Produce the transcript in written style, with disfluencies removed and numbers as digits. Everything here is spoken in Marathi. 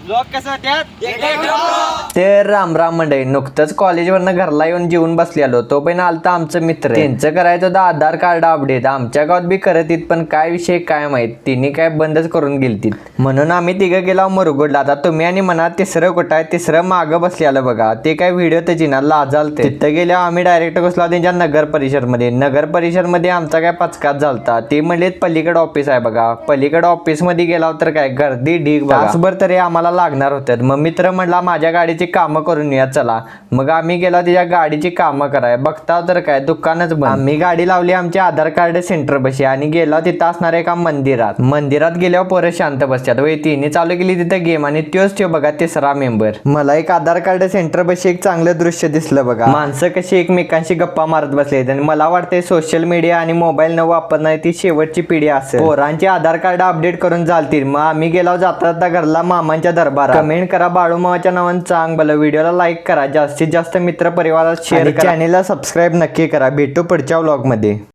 लोक कसं त्यात ते राम मंडळी, नुकतंच कॉलेजवरनं घरला येऊन जेवून बसलेलो. तो पण आलता आमचं मित्र. त्यांचं करायचं होतं आधार कार्ड अपडेट. आमच्या गावात बी करत येत, पण काय विषय काय माहित, तिने काय बंदच करून गेलती. म्हणून आम्ही तिघं गेलो मुरगुडला. आता तुम्ही आणि म्हणा तिसरं कुठं आहे? तिसरं मागं बसलेलं बघा. ते काय व्हिडिओ त्याची ना लाजालते. तिथं गेल्यावर आम्ही डायरेक्ट बसलो त्यांच्या नगर परिषदमध्ये. नगर परिषदमध्ये आमचा काय पचकाच झालता. ते म्हणले पलीकडे ऑफिस आहे बघा. पलीकडे ऑफिस मध्ये गेला तर काय गर्दी ढीग. तासभर तरी आम्हाला लागणार होत्यात. मग मित्र म्हणला माझ्या गाडीची कामं करून या चला. मग आम्ही गेलो त्याच्या गाडीची कामं कराय. बघता तर काय दुकानच बंद. आम्ही गाडी लावली आमच्या आधार कार्ड सेंटर बशी आणि गेलो तिथं असणार एका मंदिरात गेल्यावर पोरं शांत बसतात. वय तिने चालू केली तिथं गेम आणि तोच तो बघा तिसरा मेंबर. मला एक आधार कार्ड सेंटर बशी एक चांगलं दृश्य दिसलं बघा. माणसं कशी एकमेकांशी गप्पा मारत बसले आणि मला वाटतंय सोशल मीडिया आणि मोबाईल न वापरणारी ती शेवटची पिढी असेल. पोरांचे आधार कार्ड अपडेट करून चालतील. मग आम्ही गेलो जाता घरला मामांच्या दरबारात. कमेंट करा बाळू मामाच्या नावानं चांग भलं. व्हिडिओला लाईक करा, जास्तीत जास्त मित्र परिवारात शेअर करा, चॅनेलला सबस्क्राईब नक्की करा. भेटू पुढच्या व्लॉग मध्ये.